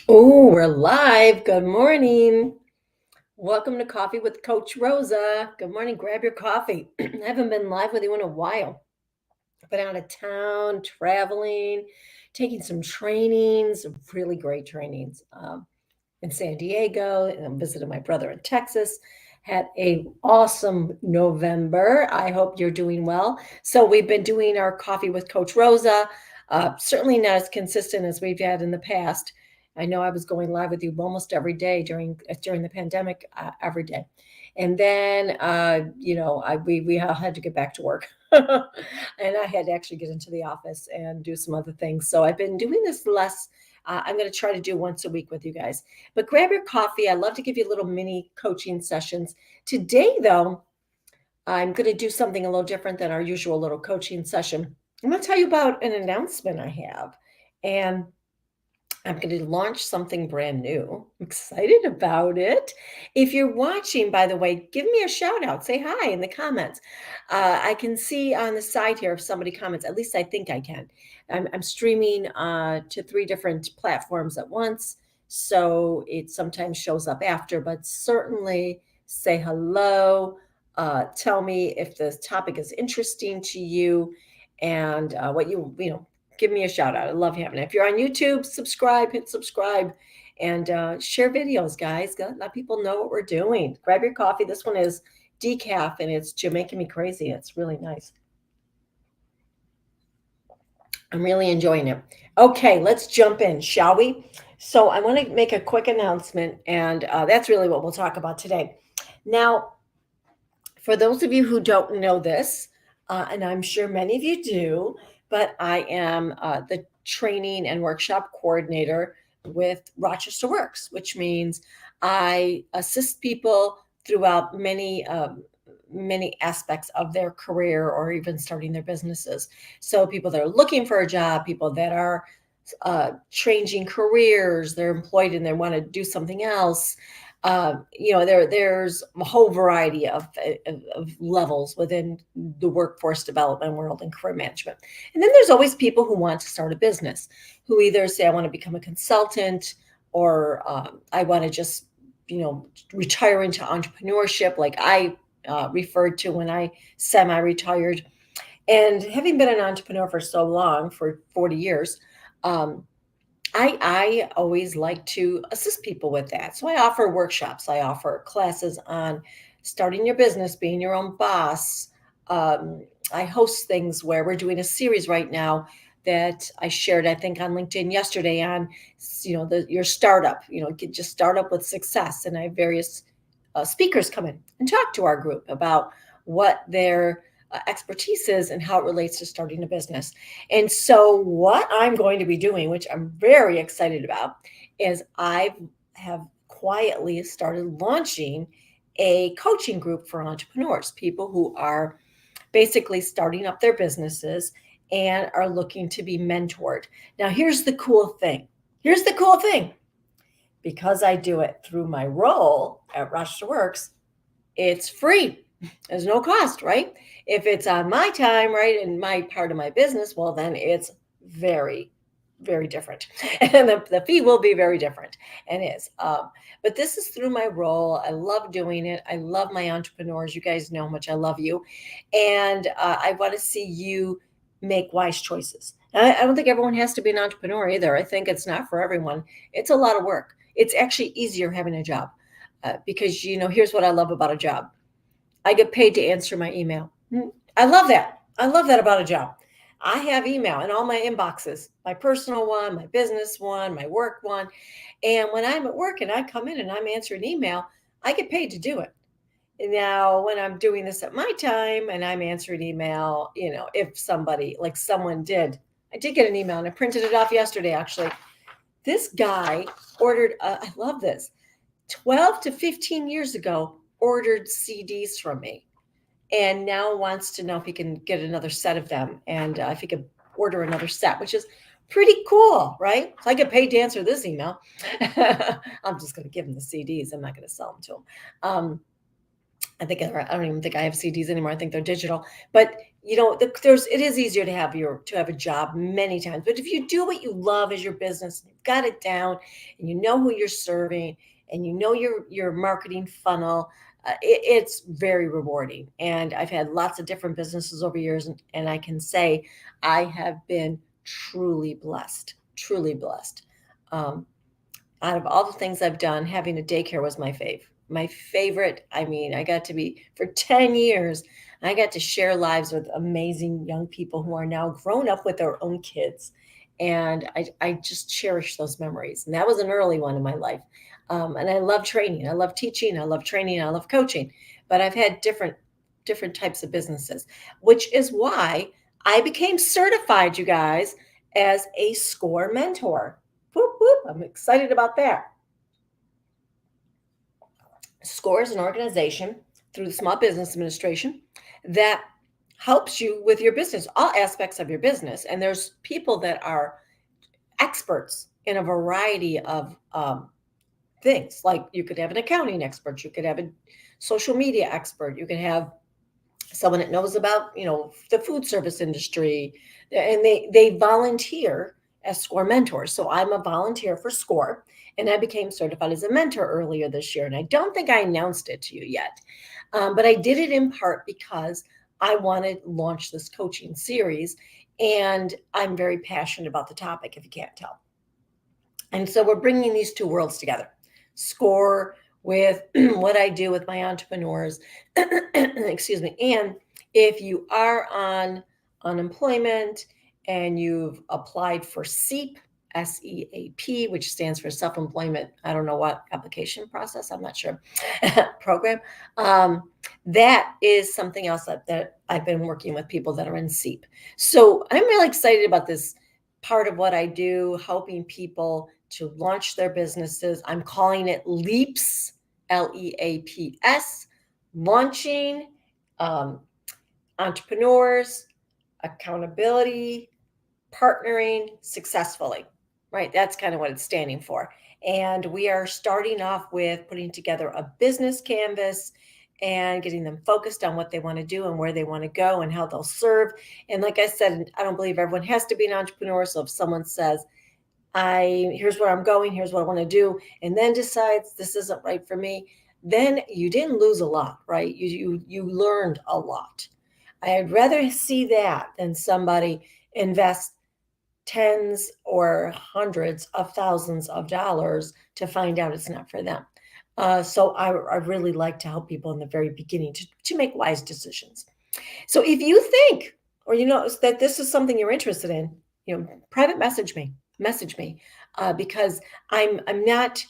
Oh, we're live. Good morning. Welcome to Coffee with Coach Rosa. Good morning. Grab your coffee. I haven't been live with you in a while. I've been out of town, traveling, taking some trainings, really great trainings in San Diego, and I'm visiting my brother in Texas. Had a awesome November. I hope you're doing well. So we've been doing our Coffee with Coach Rosa. Certainly not as consistent as we've had in the past. I know I was going live with you almost every day during the pandemic, every day, and then we all had to get back to work, and I had to actually get into the office and do some other things. So I've been doing this less. I'm going to try to do once a week with you guys. But grab your coffee. I love to give you little mini coaching sessions. Today, though, I'm going to do something a little different than our usual little coaching session. I'm going to tell you about an announcement I have. And I'm going to launch something brand new. I'm excited about it. If you're watching, by the way, give me a shout out. Say hi in the comments. I can see on the side here if somebody comments. At least I think I can. I'm streaming to 3 different platforms at once, so it sometimes shows up after. But certainly say hello. Tell me if the topic is interesting to you, and what you give me a shout out. I love having it. If you're on YouTube, subscribe, hit subscribe, and share videos, guys. Let people know what we're doing. Grab your coffee. This one is decaf, and it's Jamaican me crazy. It's really nice. I'm really enjoying it. Okay, let's jump in, shall we? So I want to make a quick announcement, and that's really what we'll talk about today. Now, for those of you who don't know this, and I'm sure many of you do, but I am the training and workshop coordinator with Rochester Works, which means I assist people throughout many aspects of their career or even starting their businesses. So people that are looking for a job, people that are changing careers, they're employed and they want to do something else. There's a whole variety of levels within the workforce development world and career management. And then there's always people who want to start a business, who either say, I want to become a consultant, or I want to just, retire into entrepreneurship, like I referred to when I semi-retired. And having been an entrepreneur for so long, for 40 years, um, I always like to assist people with that. So I offer workshops, I offer classes on starting your business, being your own boss. I host things where we're doing a series right now that I shared, I think, on LinkedIn yesterday on, your startup. Just start up with success, and I have various speakers come in and talk to our group about what their expertise is and how it relates to starting a business. And so, what I'm going to be doing, which I'm very excited about, is I have quietly started launching a coaching group for entrepreneurs, people who are basically starting up their businesses and are looking to be mentored. Now, here's the cool thing. Here's the cool thing. Because I do it through my role at Rochester Works, it's free. There's no cost, right? If it's on my time, right, and my part of my business, well, then it's very, very different. And the fee will be very different, and is. But this is through my role. I love doing it. I love my entrepreneurs. You guys know how much I love you. And I want to see you make wise choices. I don't think everyone has to be an entrepreneur either. I think it's not for everyone. It's a lot of work. It's actually easier having a job because, here's what I love about a job. I get paid to answer my email. I love that. I love that about a job. I have email in all my inboxes, my personal one, my business one, my work one. And when I'm at work and I come in and I'm answering email, I get paid to do it. Now, when I'm doing this at my time and I'm answering email, if somebody, like someone did, I did get an email and I printed it off yesterday, actually. This guy ordered, I love this, 12 to 15 years ago, ordered CDs from me, and now wants to know if he can get another set of them, and if he could order another set, which is pretty cool, right? So I get paid to answer this email. I'm just going to give him the CDs. I'm not going to sell them to him. I don't even think I have CDs anymore. I think they're digital. But it is easier to have a job many times. But if you do what you love as your business, you've got it down, and you know who you're serving, and you know your marketing funnel, it's very rewarding. And I've had lots of different businesses over years, and I can say I have been truly blessed, truly blessed. Um, Out of all the things I've done, having a daycare was my favorite. I mean, I got to be for 10 years. I got to share lives with amazing young people who are now grown up with their own kids. And I just cherish those memories. And that was an early one in my life. And I love training. I love teaching. I love training. I love coaching. But I've had different types of businesses, which is why I became certified, you guys, as a SCORE mentor. Whoop, whoop. I'm excited about that. SCORE is an organization through the Small Business Administration that helps you with your business, all aspects of your business. And there's people that are experts in a variety of things. Like you could have an accounting expert, you could have a social media expert, you could have someone that knows about the food service industry, and they volunteer as SCORE mentors. So I'm a volunteer for SCORE, and I became certified as a mentor earlier this year. And I don't think I announced it to you yet, but I did it in part because I wanted to launch this coaching series, and I'm very passionate about the topic, if you can't tell. And so we're bringing these two worlds together. SCORE with what I do with my entrepreneurs, excuse me. And if you are on unemployment and you've applied for SEAP, SEAP, which stands for self-employment, I don't know what application process, I'm not sure, program. That is something else that I've been working with people that are in SEAP. So I'm really excited about this part of what I do, helping people to launch their businesses. I'm calling it LEAPS, LEAPS, launching entrepreneurs, accountability, partnering successfully, right? That's kind of what it's standing for. And we are starting off with putting together a business canvas and getting them focused on what they want to do and where they want to go and how they'll serve. And like I said, I don't believe everyone has to be an entrepreneur. So if someone says, here's where I'm going, here's what I want to do, and then decides this isn't right for me, then you didn't lose a lot, right? You learned a lot. I'd rather see that than somebody invest tens or hundreds of thousands of dollars to find out it's not for them. So I really like to help people in the very beginning to make wise decisions. So if you think, or you know that this is something you're interested in, private message me, because I'm not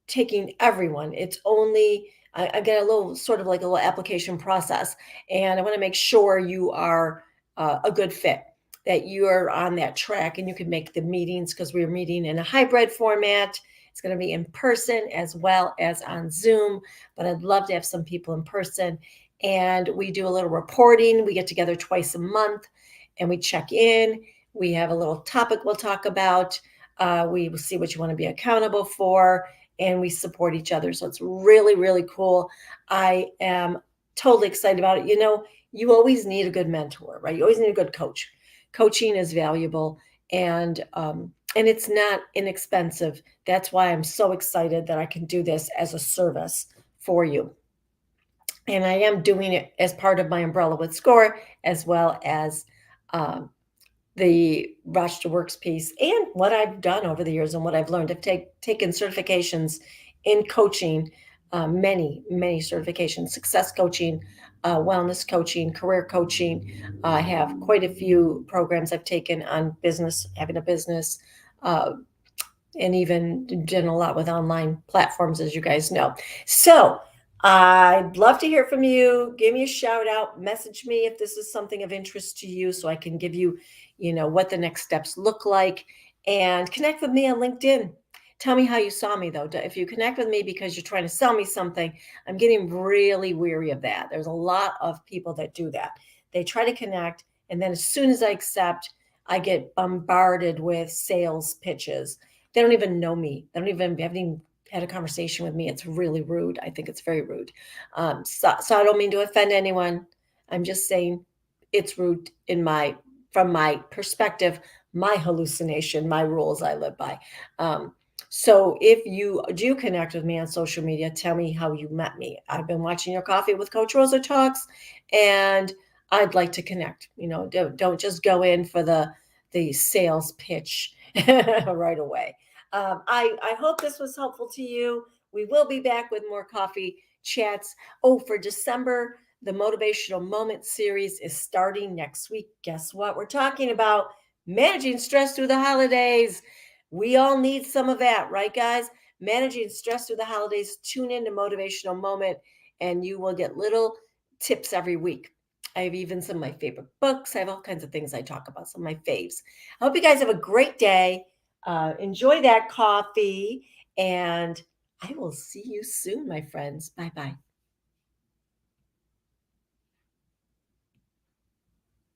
taking everyone. It's only I get a little sort of like a little application process, and I want to make sure you are a good fit, that you are on that track, and you can make the meetings because we're meeting in a hybrid format. It's going to be in person as well as on Zoom, but I'd love to have some people in person. And we do a little reporting. We get together twice a month and we check in. We have a little topic we'll talk about. We will see what you want to be accountable for, and we support each other. So it's really, really cool. I am totally excited about it. You always need a good mentor, right? You always need a good coach. Coaching is valuable, and it's not inexpensive. That's why I'm so excited that I can do this as a service for you. And I am doing it as part of my umbrella with SCORE, as well as the Rochester Works piece, and what I've done over the years and what I've learned. I've taken certifications in coaching, many certifications: success coaching, wellness coaching, career coaching. I have quite a few programs I've taken on business, having a business, and even done a lot with online platforms, as you guys know. So I'd love to hear from you. Give me a shout out, message me if this is something of interest to you, so I can give you, what the next steps look like, and connect with me on LinkedIn. Tell me how you saw me, though. If you connect with me because you're trying to sell me something, I'm getting really weary of that. There's a lot of people that do that. They try to connect, and then as soon as I accept, I get bombarded with sales pitches. They don't even know me. They haven't even had a conversation with me. It's really rude. I think it's very rude. So I don't mean to offend anyone. I'm just saying it's rude from my perspective, my hallucination, my rules I live by. Um, so if you do connect with me on social media, tell me how you met me. I've been watching your Coffee with Coach Rosa talks, and I'd like to connect. Don't just go in for the sales pitch right away. I hope this was helpful to you. We will be back with more coffee chats. Oh, for December, the Motivational Moment series is starting next week. Guess what? We're talking about managing stress through the holidays. We all need some of that, right, guys? Managing stress through the holidays. Tune in to Motivational Moment, and you will get little tips every week. I have even some of my favorite books. I have all kinds of things I talk about, some of my faves. I hope you guys have a great day. Enjoy that coffee, and I will see you soon, my friends. Bye bye.